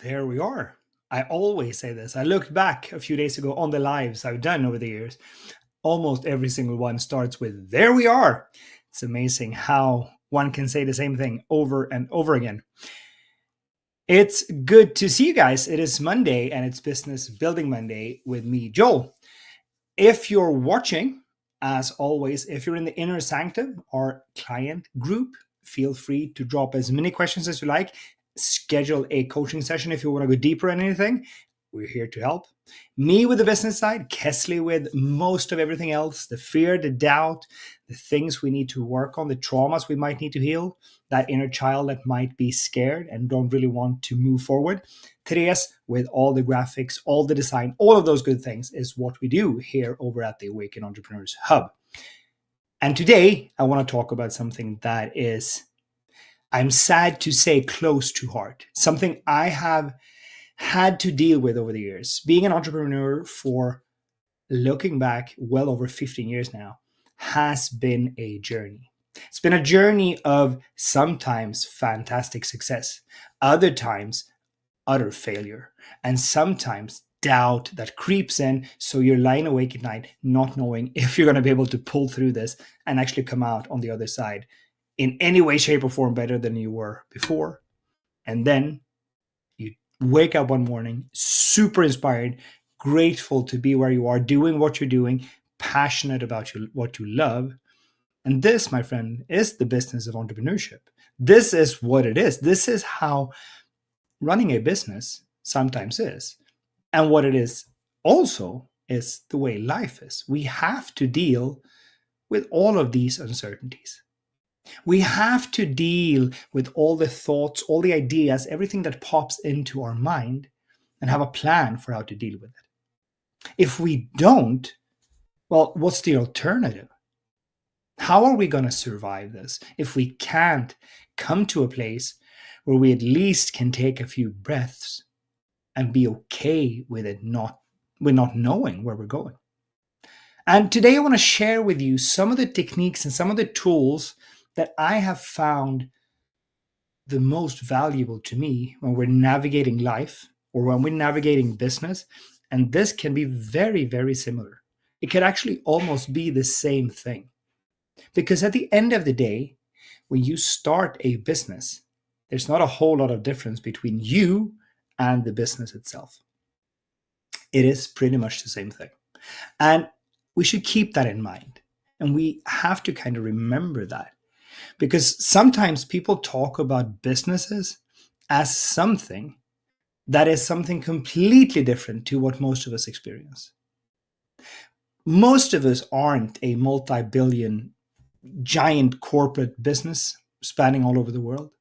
There we are. I always say this. I looked back a few days ago on the lives I've done over the years. Almost every single one starts with, there we are. It's amazing how one can say the same thing over and over again. It's good to see you guys. It is Monday and it's Business Building Monday with me, Joel. If you're watching, as always, if you're in the inner sanctum or client group, feel free to drop as many questions as you like. Schedule a coaching session if you want to go deeper in anything. We're here to help. Me with the business side, Kesley with most of everything else, the fear, the doubt, the things we need to work on, the traumas we might need to heal, that inner child that might be scared and don't really want to move forward. Therese with all the graphics, all the design, all of those good things is what we do here over at the Awaken Entrepreneurs Hub. And today I want to talk about something that is, I'm sad to say, close to heart. Something I have had to deal with over the years. Being an entrepreneur for, looking back, well over 15 years now, has been a journey. It's been a journey of sometimes fantastic success, other times utter failure, and sometimes doubt that creeps in. So you're lying awake at night, not knowing if you're going to be able to pull through this and actually come out on the other side in any way, shape, or form better than you were before. And then you wake up one morning, super inspired, grateful to be where you are, doing what you're doing, passionate about what you love. And this, my friend, is the business of entrepreneurship. This is what it is. This is how running a business sometimes is. And what it is also is the way life is. We have to deal with all of these uncertainties. We have to deal with all the thoughts, all the ideas, everything that pops into our mind, and have a plan for how to deal with it. If we don't, well, what's the alternative? How are we going to survive this if we can't come to a place where we at least can take a few breaths and be okay with it, not knowing where we're going? And today I want to share with you some of the techniques and some of the tools that I have found the most valuable to me when we're navigating life or when we're navigating business. And this can be very, very similar. It could actually almost be the same thing. Because at the end of the day, when you start a business, there's not a whole lot of difference between you and the business itself. It is pretty much the same thing. And we should keep that in mind. And we have to kind of remember that. Because sometimes people talk about businesses as something that is something completely different to what most of us experience. Most of us aren't a multi-billion giant corporate business spanning all over the world.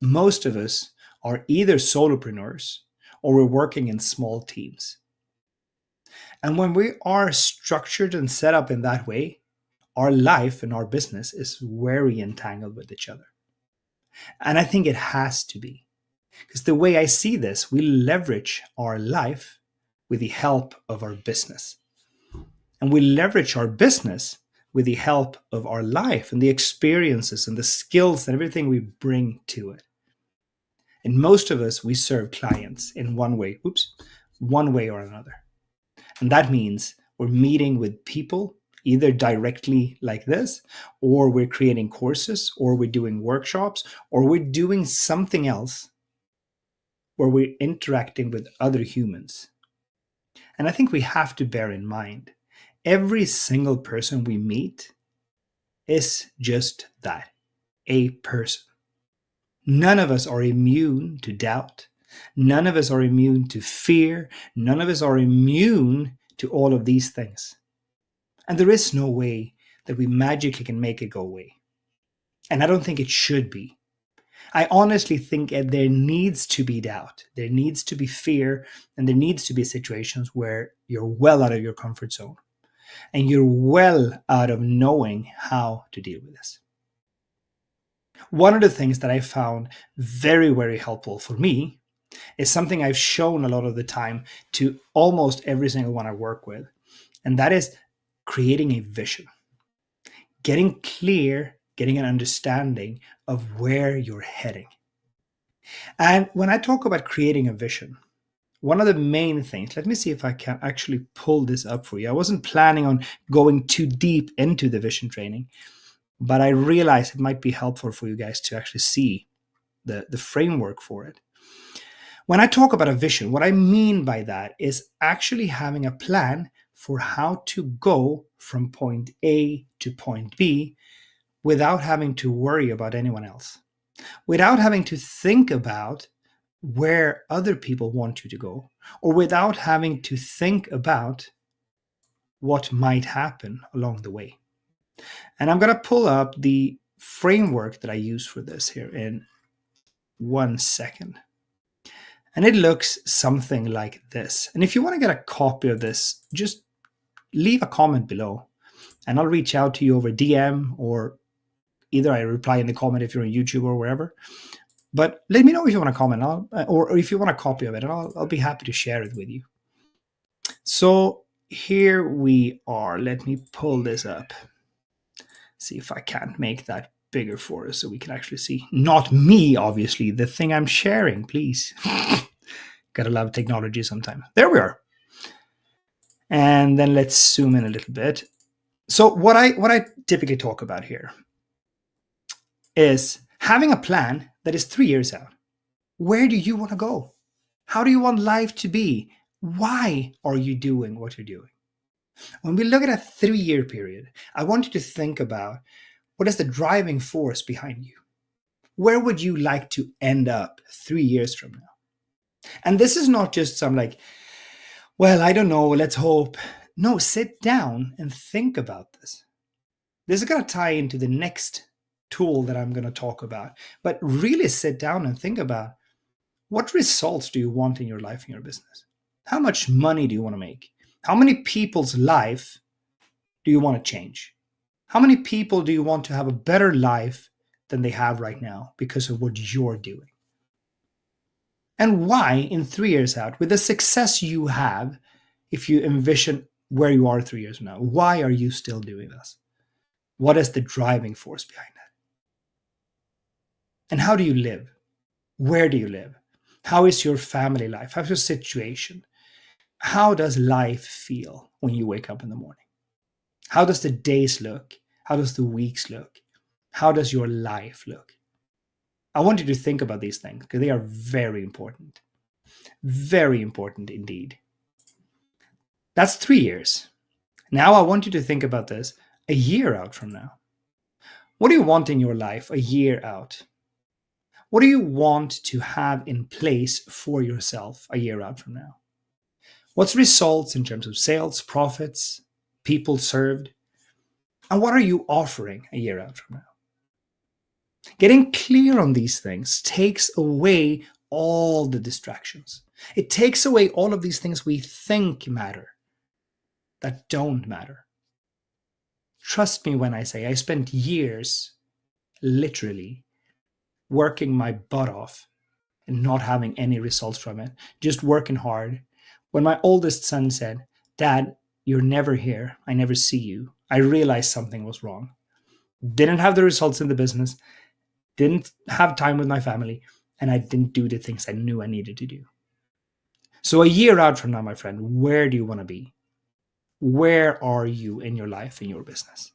Most of us are either solopreneurs or we're working in small teams. And when we are structured and set up in that way, our life and our business is very entangled with each other. And I think it has to be. Because the way I see this, we leverage our life with the help of our business. And we leverage our business with the help of our life and the experiences and the skills and everything we bring to it. And most of us, we serve clients in one way or another. And that means we're meeting with people either directly like this, or we're creating courses, or we're doing workshops, or we're doing something else where we're interacting with other humans. And I think we have to bear in mind, every single person we meet is just that, a person. None of us are immune to doubt. None of us are immune to fear. None of us are immune to all of these things. And there is no way that we magically can make it go away. And I don't think it should be. I honestly think that there needs to be doubt. There needs to be fear. And there needs to be situations where you're well out of your comfort zone. And you're well out of knowing how to deal with this. One of the things that I found very, very helpful for me is something I've shown a lot of the time to almost every single one I work with. And that is creating a vision, getting clear, getting an understanding of where you're heading. And when I talk about creating a vision, one of the main things, let me see if I can actually pull this up for you. I wasn't planning on going too deep into the vision training, but I realized it might be helpful for you guys to actually see the framework for it. When I talk about a vision, what I mean by that is actually having a plan for how to go from point A to point B without having to worry about anyone else, without having to think about where other people want you to go, or without having to think about what might happen along the way. And I'm going to pull up the framework that I use for this here in 1 second. And it looks something like this. And if you want to get a copy of this, just leave a comment below and I'll reach out to you over DM, or either I reply in the comment if you're on YouTube or wherever. But let me know if you want to comment, or if you want a copy of it, and I'll be happy to share it with you. So here we are. Let me pull this up. See if I can't make that bigger for us so we can actually see. Not me, obviously, the thing I'm sharing, please. Gotta love technology sometime. There we are. And then let's zoom in a little bit. So what I typically talk about here is having a plan that is 3 years out. Where do you want to go? How do you want life to be? Why are you doing what you're doing? When we look at a 3-year period, I want you to think about what is the driving force behind you? Where would you like to end up 3 years from now? And this is not just some like, well, I don't know, let's hope. No, sit down and think about this. This is going to tie into the next tool that I'm going to talk about. But really sit down and think about, what results do you want in your life and your business? How much money do you want to make? How many people's life do you want to change? How many people do you want to have a better life than they have right now because of what you're doing? And why, in 3 years out, with the success you have, if you envision where you are 3 years from now, why are you still doing this? What is the driving force behind that? And how do you live? Where do you live? How is your family life? How's your situation? How does life feel when you wake up in the morning? How does the days look? How does the weeks look? How does your life look? I want you to think about these things because they are very important. Very important indeed. That's 3 years. Now I want you to think about this a year out from now. What do you want in your life a year out? What do you want to have in place for yourself a year out from now? What's results in terms of sales, profits, people served? And what are you offering a year out from now? Getting clear on these things takes away all the distractions. It takes away all of these things we think matter that don't matter. Trust me when I say I spent years, literally, working my butt off and not having any results from it, just working hard. When my oldest son said, "Dad, you're never here. I never see you," I realized something was wrong. Didn't have the results in the business, didn't have time with my family, and I didn't do the things I knew I needed to do. So a year out from now, my friend, where do you want to be? Where are you in your life, in your business?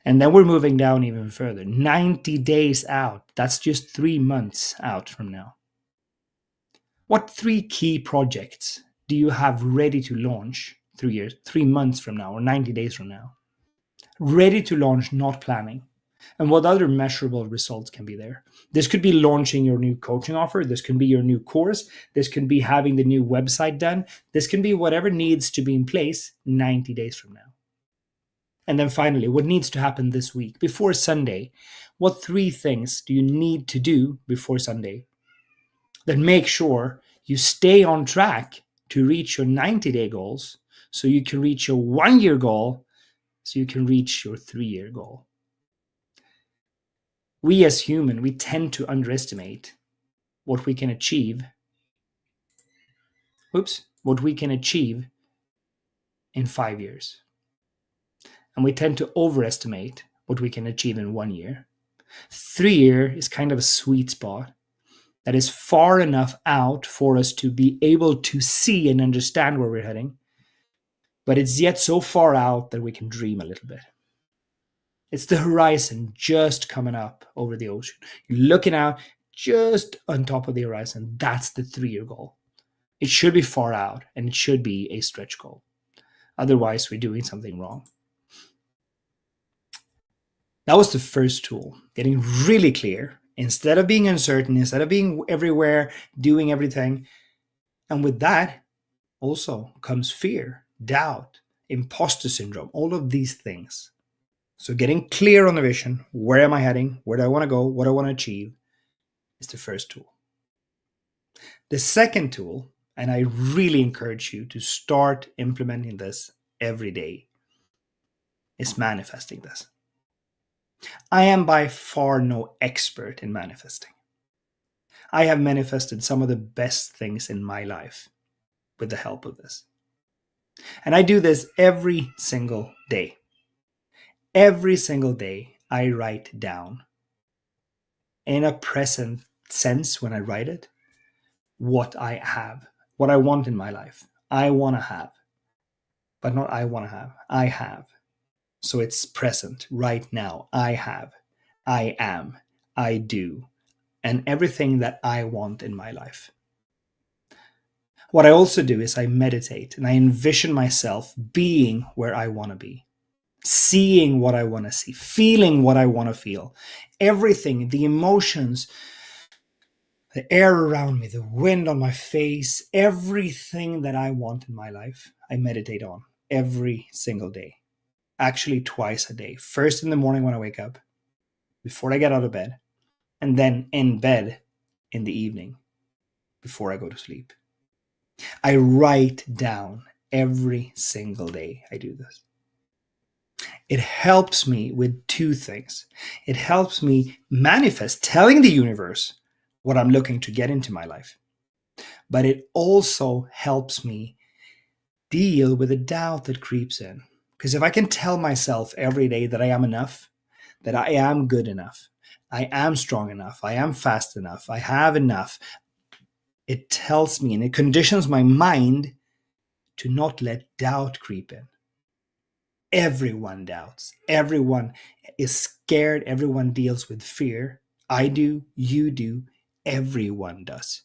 And then we're moving down even further. 90 days out. That's just 3 months out from now. What 3 key projects do you have ready to launch 3 months from now, or 90 days from now? Ready to launch, not planning. And what other measurable results can be there? This could be launching your new coaching offer. This can be your new course. This can be having the new website done. This can be whatever needs to be in place 90 days from now. And then finally, what needs to happen this week before Sunday? What 3 things do you need to do before Sunday that make sure you stay on track to reach your 90-day goals, so you can reach your 1-year goal, so you can reach your 3-year goal? We as human, we tend to underestimate what we can achieve. What we can achieve in 5 years. And we tend to overestimate what we can achieve in 1 year. 3 year is kind of a sweet spot. that is far enough out for us to be able to see and understand where we're heading, but it's yet so far out that we can dream a little bit. It's the horizon just coming up over the ocean. You're looking out just on top of the horizon. That's the 3 year goal. It should be far out and it should be a stretch goal. Otherwise, we're doing something wrong. That was the first tool, getting really clear. Instead of being uncertain, instead of being everywhere, doing everything. And with that also comes fear, doubt, imposter syndrome, all of these things. So getting clear on the vision, where am I heading, where do I want to go, what do I want to achieve, is the first tool. The second tool, and I really encourage you to start implementing this every day, is manifesting this. I am by far no expert in manifesting. I have manifested some of the best things in my life with the help of this. And I do this every single day. Every single day, I write down, in a present sense when I write it, what I have, what I want in my life. I want to have, but not I want to have. I have. So it's present right now. I have, I am, I do, and everything that I want in my life. What I also do is I meditate and I envision myself being where I want to be, seeing what I want to see, feeling what I want to feel. Everything, the emotions, the air around me, the wind on my face, everything that I want in my life, I meditate on every single day. Actually, twice a day. First in the morning when I wake up, before I get out of bed, and then in bed in the evening before I go to sleep. I write down every single day I do this. It helps me with two things. It helps me manifest, telling the universe what I'm looking to get into my life. But it also helps me deal with the doubt that creeps in. Because if I can tell myself every day that I am enough, that I am good enough, I am strong enough, I am fast enough, I have enough, it tells me and it conditions my mind to not let doubt creep in. Everyone doubts. Everyone is scared. Everyone deals with fear. I do, you do, everyone does.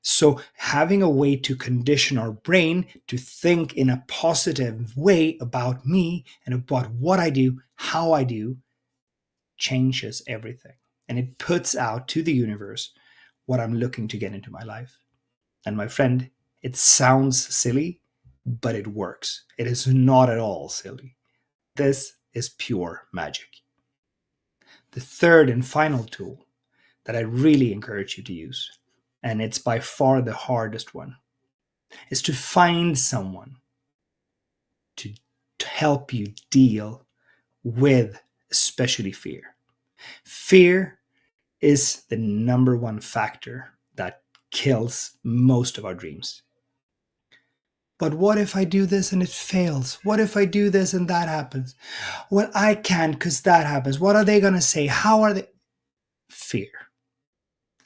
So having a way to condition our brain to think in a positive way about me and about what I do, how I do, changes everything. And it puts out to the universe what I'm looking to get into my life. And my friend, it sounds silly, but it works. It is not at all silly. This is pure magic. The third and final tool that I really encourage you to use, and it's by far the hardest one, is to find someone to help you deal with especially fear. Fear is the number one factor that kills most of our dreams. But what if I do this and it fails? What if I do this and that happens? Well, I can't because that happens. What are they going to say? How are they? Fear.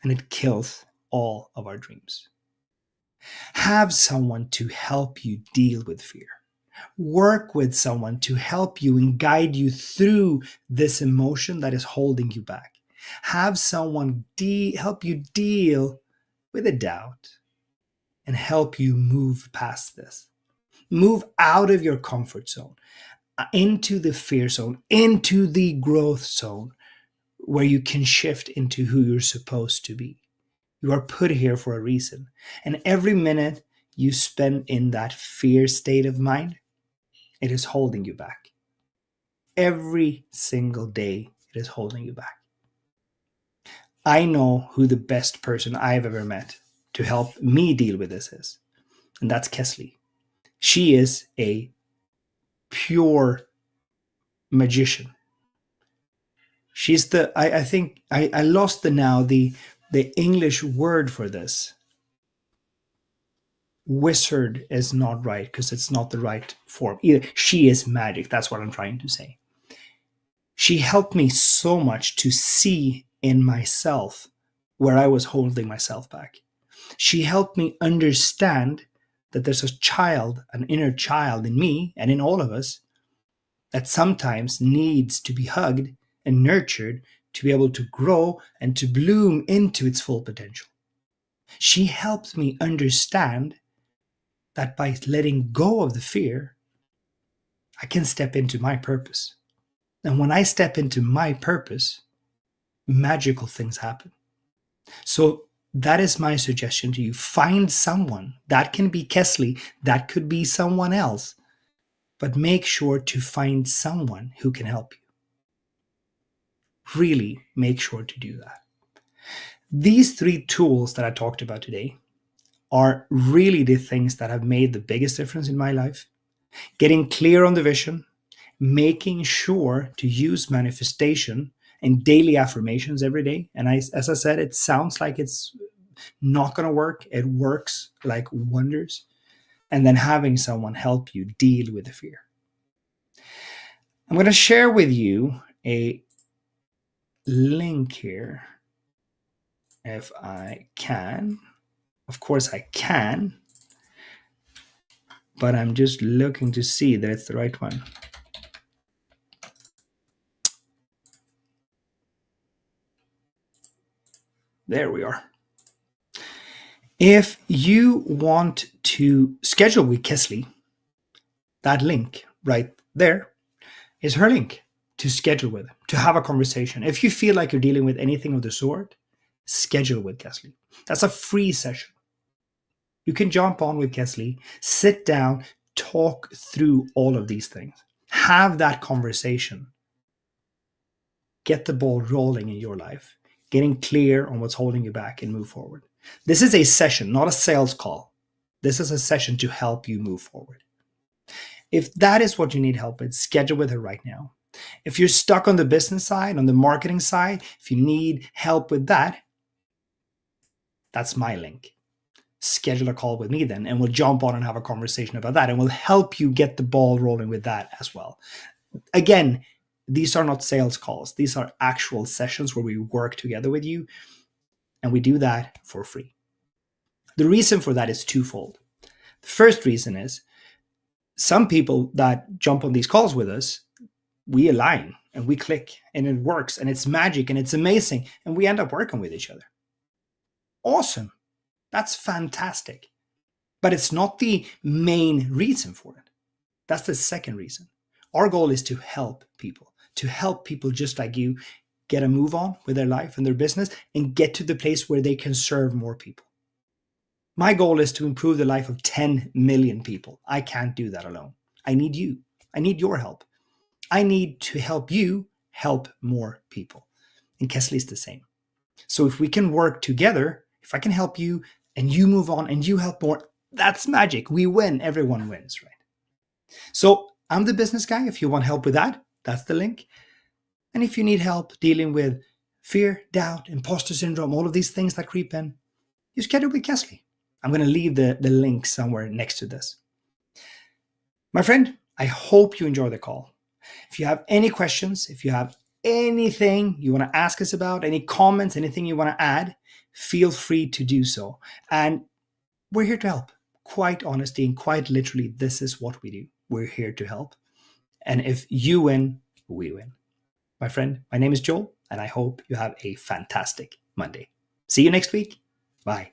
And it kills all of our dreams. Have someone to help you deal with fear. Work with someone to help you and guide you through this emotion that is holding you back. Have someone help you deal with a doubt and help you move past this. Move out of your comfort zone, into the fear zone, into the growth zone, where you can shift into who you're supposed to be. You are put here for a reason. And every minute you spend in that fear state of mind, it is holding you back. Every single day, it is holding you back. I know who the best person I've ever met to help me deal with this is, and that's Kesley. She is a pure magician. She's I think I lost the English word for this. Wizard is not right because it's not the right form either. She is magic. That's what I'm trying to say. She helped me so much to see in myself where I was holding myself back. She helped me understand that there's a child, an inner child in me and in all of us that sometimes needs to be hugged and nurtured to be able to grow and to bloom into its full potential. She helped me understand that by letting go of the fear, I can step into my purpose. And when I step into my purpose, magical things happen. So that is my suggestion to you. Find someone. That can be Kesley, that could be someone else. But make sure to find someone who can help you. Really make sure to do that. These 3 tools that I talked about today are really the things that have made the biggest difference in my life. Getting clear on the vision, making sure to use manifestation and daily affirmations every day. And as I said, it sounds like it's not going to work. It works like wonders. And then having someone help you deal with the fear. I'm going to share with you a link here, if I can. Of course I can, but I'm just looking to see that it's the right one. There we are. If you want to schedule with Kesley, that link right there is her link to schedule with, to have a conversation. If you feel like you're dealing with anything of the sort, schedule with Kesley. That's a free session. You can jump on with Kesley, sit down, talk through all of these things, have that conversation, get the ball rolling in your life, getting clear on what's holding you back and move forward. This is a session, not a sales call. This is a session to help you move forward. If that is what you need help with, schedule with her right now. If you're stuck on the business side, on the marketing side, if you need help with that, that's my link. Schedule a call with me then, and we'll jump on and have a conversation about that, and we'll help you get the ball rolling with that as well. Again, these are not sales calls. These are actual sessions where we work together with you, and we do that for free. The reason for that is twofold. The first reason is some people that jump on these calls with us, we align and we click and it works and it's magic and it's amazing and we end up working with each other. Awesome. That's fantastic. But it's not the main reason for it. That's the second reason. Our goal is to help people just like you get a move on with their life and their business and get to the place where they can serve more people. My goal is to improve the life of 10 million people. I can't do that alone. I need you. I need your help. I need to help you help more people. And Kesley is the same. So if we can work together, if I can help you and you move on and you help more, that's magic. We win. Everyone wins, right? So I'm the business guy. If you want help with that, that's the link. And if you need help dealing with fear, doubt, imposter syndrome, all of these things that creep in, you schedule with Kesley. I'm going to leave the link somewhere next to this. My friend, I hope you enjoy the call. If you have any questions, if you have anything you want to ask us about, any comments, anything you want to add, feel free to do so. And we're here to help. Quite honestly and quite literally, this is what we do. We're here to help. And if you win, we win. My friend, my name is Joel, and I hope you have a fantastic Monday. See you next week. Bye.